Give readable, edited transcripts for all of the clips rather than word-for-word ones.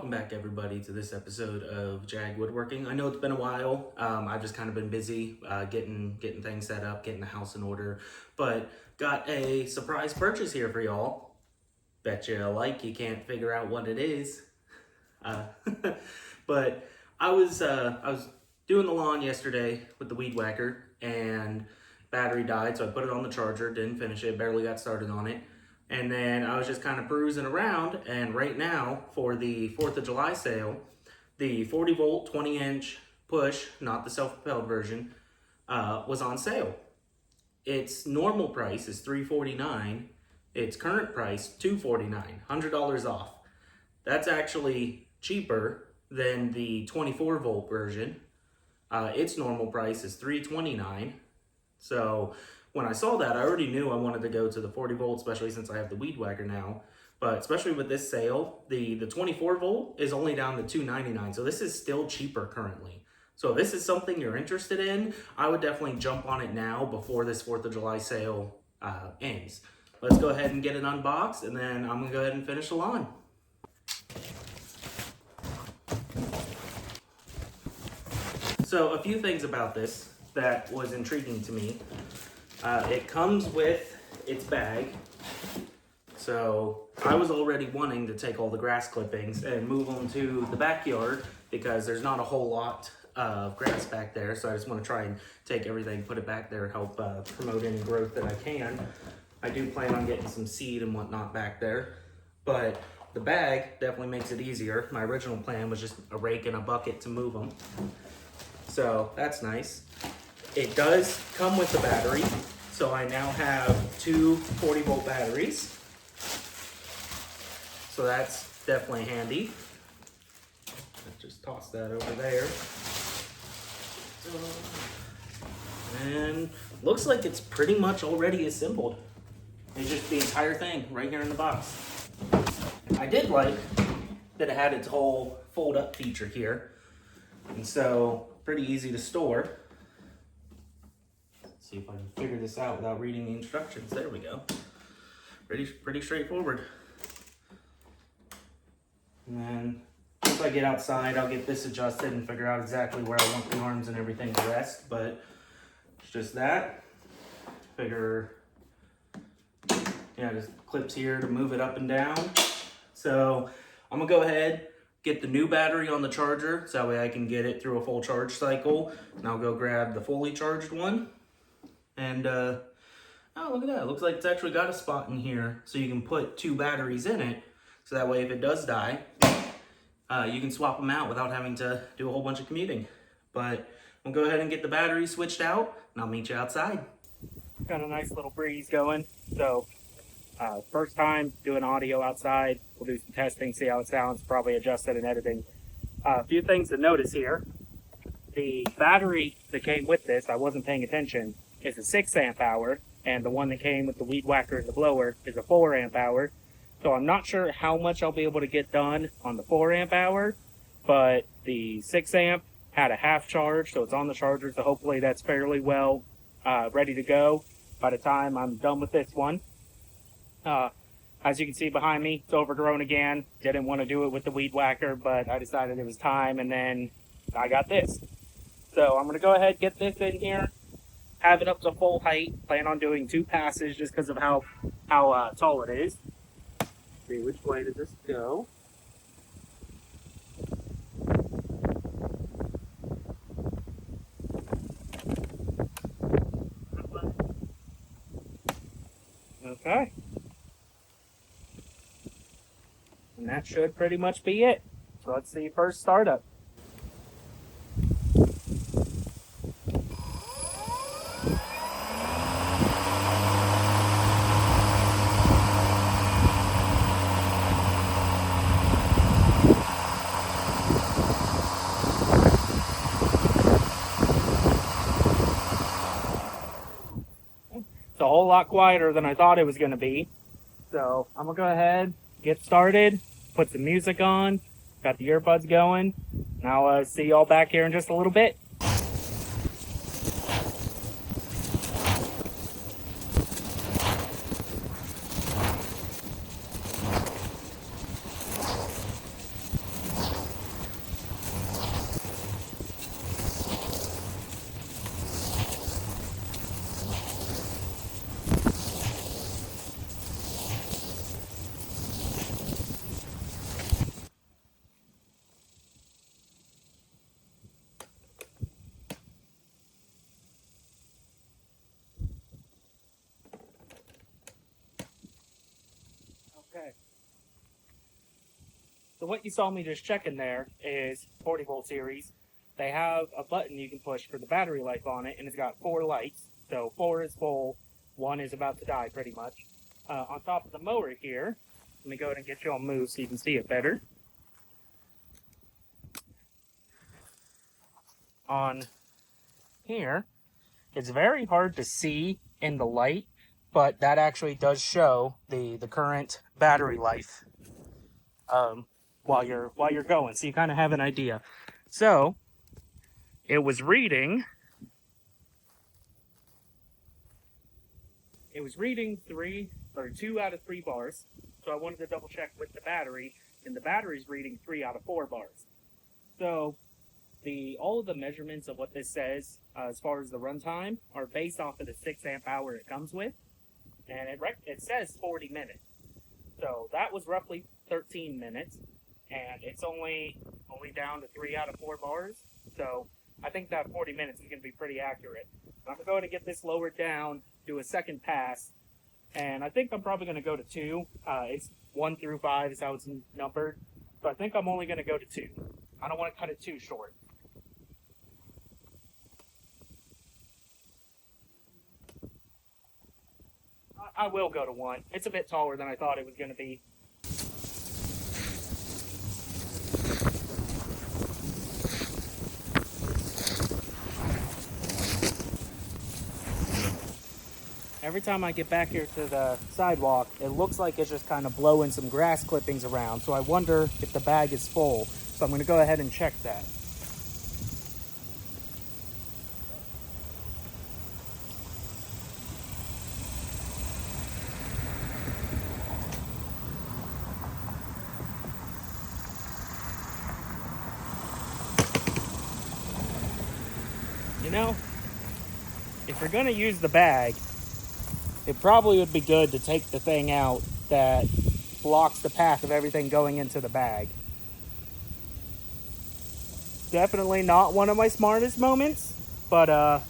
welcome back everybody to this episode of JAG Woodworking. I know it's been a while. I've just kind of been busy getting things set up, getting the house in order, but got a surprise purchase here for y'all. Bet you you can't figure out what it is. But I was doing the lawn yesterday with the weed whacker and battery died, so I put it on the charger, didn't finish it, barely got started on it. And then I was just kind of perusing around, and right now for the 4th of July sale, the 40 volt 20 inch push, not the self-propelled version, was on sale. Its normal price is $349. Its current price $249, $100 off. That's actually cheaper than the 24 volt version. Its normal price is $329. So when I saw that, I already knew I wanted to go to the 40 volt, especially since I have the weed whacker now. But especially with this sale, the 24 volt is only down to $299. So this is still cheaper currently. So if this is something you're interested in, I would definitely jump on it now before this 4th of July sale ends. Let's go ahead and get it unboxed, and then I'm gonna go ahead and finish the lawn. So a few things about this that was intriguing to me. It comes with its bag. So I was already wanting to take all the grass clippings and move them to the backyard because there's not a whole lot of grass back there. So I just want to try and take everything, put it back there, help promote any growth that I can. I do plan on getting some seed and whatnot back there, but the bag definitely makes it easier. My original plan was just a rake and a bucket to move them. So that's nice. It does come with the battery. So I now have two 40 volt batteries. So that's definitely handy. Let's just toss that over there. And looks like it's pretty much already assembled. It's just the entire thing right here in the box. I did like that it had its whole fold up feature here. And so pretty easy to store. See if I can figure this out without reading the instructions. There we go. Pretty straightforward. And then once I get outside, I'll get this adjusted and figure out exactly where I want the arms and everything to rest. But it's just that. Figure, yeah, just clips here to move it up and down. So I'm gonna go ahead, get the new battery on the charger, so that way I can get it through a full charge cycle. And I'll go grab the fully charged one. And, oh, look at that. It looks like it's actually got a spot in here so you can put two batteries in it. So that way, if it does die, you can swap them out without having to do a whole bunch of commuting. But we'll go ahead and get the battery switched out, and I'll meet you outside. Got a nice little breeze going. So, first time doing audio outside. We'll do some testing, see how it sounds, probably adjust it in editing. A few things to notice here. The battery that came with this, I wasn't paying attention, is a 6 amp hour, and the one that came with the weed whacker and the blower is a 4 amp hour. So I'm not sure how much I'll be able to get done on the 4 amp hour, but the 6 amp had a half charge, so it's on the charger, so hopefully that's fairly well ready to go by the time I'm done with this one. As you can see behind me, it's overgrown again. Didn't want to do it with the weed whacker, but I decided it was time, and then I got this. So I'm going to go ahead and get this in here, have it up to full height. Plan on doing 2 passes just because of how tall it is. Let's see, which way does this go? Okay. And that should pretty much be it. So let's see first startup. It's a whole lot quieter than I thought it was going to be. So I'm going to go ahead, get started, put some music on, got the earbuds going, and I'll see y'all back here in just a little bit. So what you saw me just checking there is 40 volt series. They have a button you can push for the battery life on it, and it's got 4 lights. So 4 is full, 1 is about to die pretty much. On top of the mower here, let me go ahead and get you on move so you can see it better. On here, it's very hard to see in the light, but that actually does show the current battery life while you're going, so you kind of have an idea. So it was reading 2 out of 3 bars. So I wanted to double check with the battery, and the battery's reading 3 out of 4 bars. So all of the measurements of what this says as far as the runtime are based off of the 6 amp hour it comes with, and it says 40 minutes. So that was roughly 13 minutes, and it's only down to 3 out of 4 bars. So I think that 40 minutes is going to be pretty accurate. I'm going to go ahead and get this lowered down, do a second pass, and I think I'm probably going to go to 2. It's 1 through 5 is how it's numbered, so I think I'm only going to go to 2. I don't want to cut it too short. I will go to 1. It's a bit taller than I thought it was going to be. Every time I get back here to the sidewalk, it looks like it's just kind of blowing some grass clippings around. So I wonder if the bag is full. So I'm going to go ahead and check that. You know, if you're going to use the bag, it probably would be good to take the thing out that blocks the path of everything going into the bag. Definitely not one of my smartest moments, but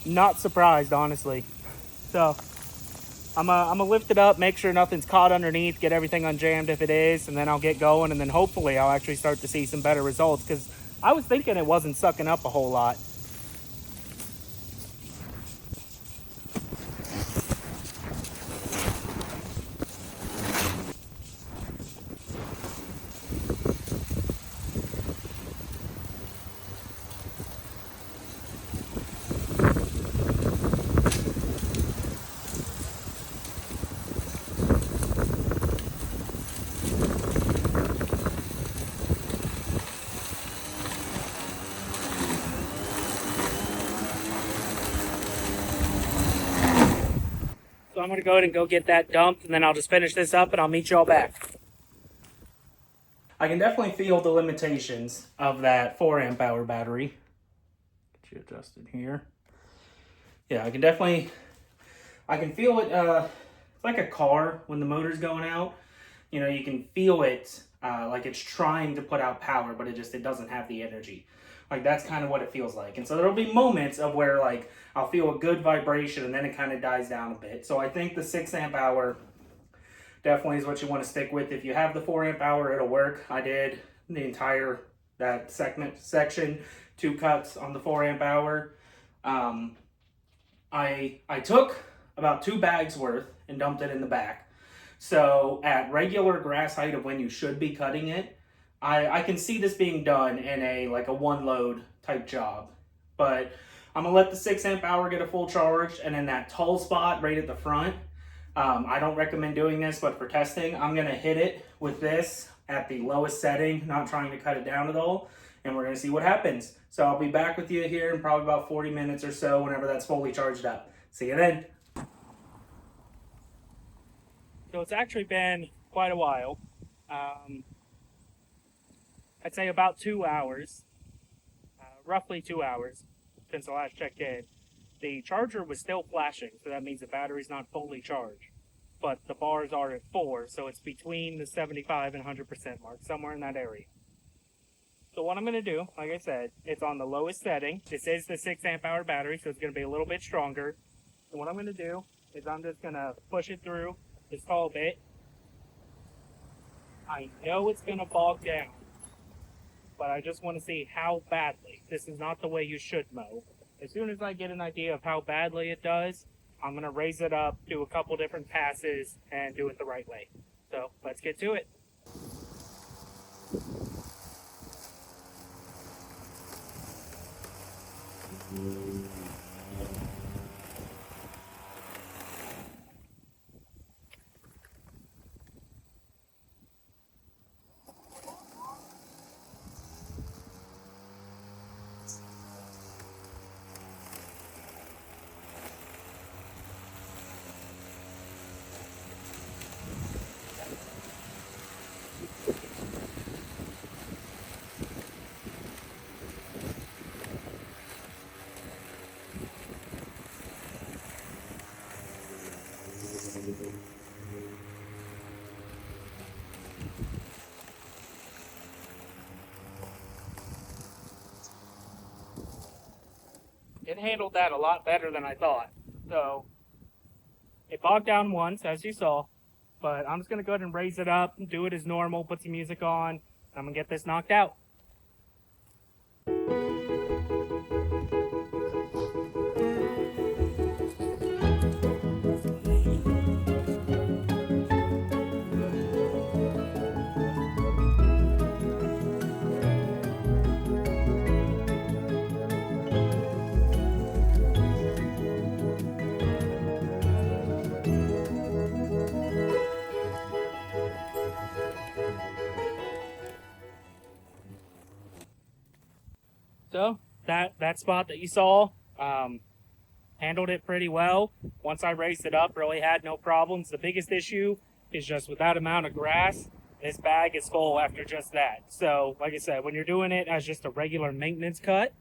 not surprised, honestly. So I'm gonna lift it up, make sure nothing's caught underneath, get everything unjammed if it is, and then I'll get going, and then hopefully I'll actually start to see some better results, because I was thinking it wasn't sucking up a whole lot. So I'm going to go ahead and go get that dumped, and then I'll just finish this up, and I'll meet y'all back. I can definitely feel the limitations of that 4 amp hour battery. Get you adjusted here. Yeah, I can feel it. It's like a car when the motor's going out. You know, you can feel it like it's trying to put out power, but it doesn't have the energy. Like, that's kind of what it feels like. And so there'll be moments of where, like, I'll feel a good vibration and then it kind of dies down a bit. So I think the 6 amp hour definitely is what you want to stick with. If you have the 4 amp hour, it'll work. I did the entire, that section, 2 cuts on the 4 amp hour. I took about 2 bags worth and dumped it in the back. So at regular grass height of when you should be cutting it, I can see this being done in a 1 load type job. But I'm gonna let the 6 amp hour get a full charge, and in that tall spot right at the front, I don't recommend doing this, but for testing, I'm gonna hit it with this at the lowest setting, not trying to cut it down at all, and we're gonna see what happens. So I'll be back with you here in probably about 40 minutes or so whenever that's fully charged up. See you then. So it's actually been quite a while. I'd say about 2 hours, roughly 2 hours since I last checked in. The charger was still flashing, so that means the battery's not fully charged. But the bars are at 4, so it's between the 75 and 100% mark, somewhere in that area. So what I'm going to do, like I said, it's on the lowest setting. This is the 6 amp hour battery, so it's going to be a little bit stronger. And what I'm going to do is I'm just going to push it through this tall bit. I know it's going to bog down, but I just want to see how badly. This is not the way you should mow. As soon as I get an idea of how badly it does, I'm going to raise it up, do a couple different passes, and do it the right way. So let's get to it. It handled that a lot better than I thought. So it bogged down once, as you saw, but I'm just going to go ahead and raise it up, do it as normal, put some music on, and I'm going to get this knocked out. So that spot that you saw, handled it pretty well. Once I raised it up, really had no problems. The biggest issue is just with that amount of grass, this bag is full after just that. So, like I said, when you're doing it as just a regular maintenance cut,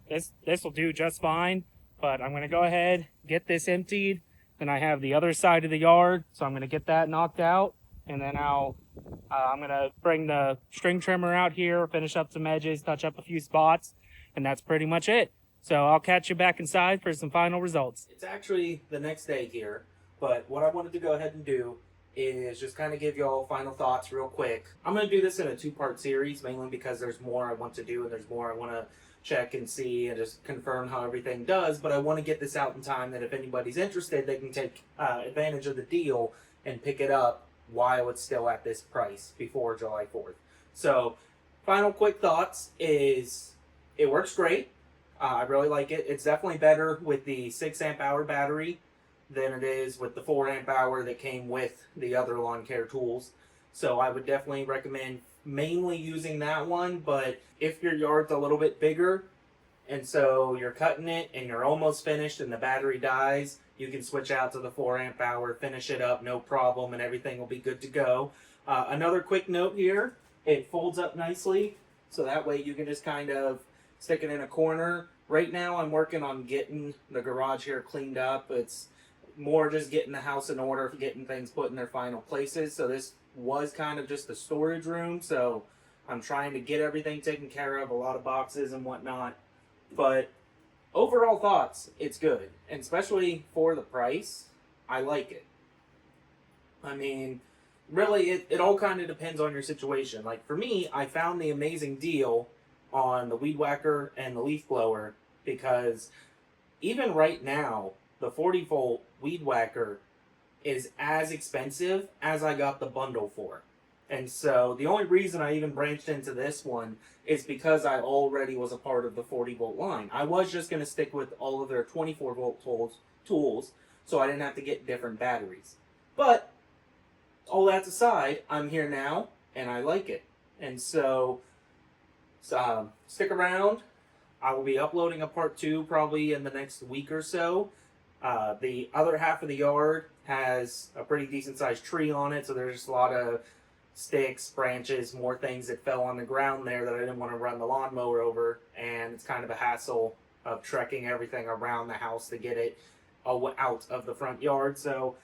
this will do just fine. But I'm going to go ahead, get this emptied. Then I have the other side of the yard, so I'm going to get that knocked out, and then I'm going to bring the string trimmer out here, finish up some edges, touch up a few spots, and that's pretty much it. So I'll catch you back inside for some final results. It's actually the next day here, but what I wanted to go ahead and do is just kind of give y'all final thoughts real quick. I'm going to do this in a two-part series, mainly because there's more I want to do and there's more I want to check and see and just confirm how everything does, but I want to get this out in time that if anybody's interested, they can take advantage of the deal and pick it up while it's still at this price before July 4th. So, final quick thoughts is it works great. I really like it. It's definitely better with the 6 amp hour battery than it is with the 4 amp hour that came with the other lawn care tools. So I would definitely recommend mainly using that one, but if your yard's a little bit bigger and so you're cutting it and you're almost finished and the battery dies, you can switch out to the 4 amp hour, finish it up, no problem, and everything will be good to go. Another quick note here, it folds up nicely, so that way you can just kind of stick it in a corner. Right now I'm working on getting the garage here cleaned up. It's more just getting the house in order, getting things put in their final places. So this was kind of just a storage room, so I'm trying to get everything taken care of, a lot of boxes and whatnot. But overall thoughts, it's good. And especially for the price, I like it. I mean, really, it all kind of depends on your situation. Like for me, I found the amazing deal on the weed whacker and the leaf blower because even right now, the 40 volt weed whacker is as expensive as I got the bundle for. And so the only reason I even branched into this one is because I already was a part of the 40 volt line. I was just going to stick with all of their 24 volt tools so I didn't have to get different batteries. But all that's aside, I'm here now and I like it. And so stick around. I will be uploading a part 2 probably in the next week or so. The other half of the yard has a pretty decent sized tree on it, so there's just a lot of sticks, branches, more things that fell on the ground there that I didn't want to run the lawnmower over, and it's kind of a hassle of trekking everything around the house to get it out of the front yard. So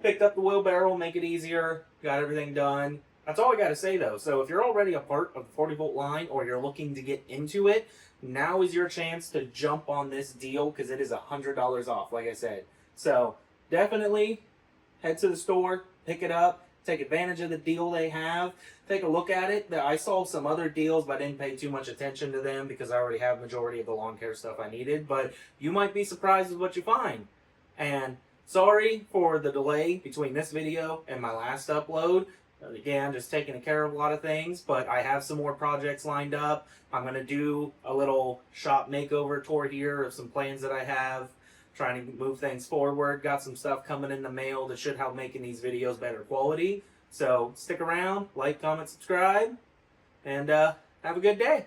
picked up the wheelbarrow, make it easier, got everything done. That's all I got to say though. So if you're already a part of the 40 volt line or you're looking to get into it, now is your chance to jump on this deal because it is $100 off, like I said. So definitely head to the store, pick it up. take advantage of the deal they have. Take a look at it. I saw some other deals, but I didn't pay too much attention to them because I already have majority of the lawn care stuff I needed. But you might be surprised with what you find. And sorry for the delay between this video and my last upload. Again, just taking care of a lot of things, but I have some more projects lined up. I'm going to do a little shop makeover tour here of some plans that I have, trying to move things forward. Got some stuff coming in the mail that should help making these videos better quality. So stick around, like, comment, subscribe, and have a good day.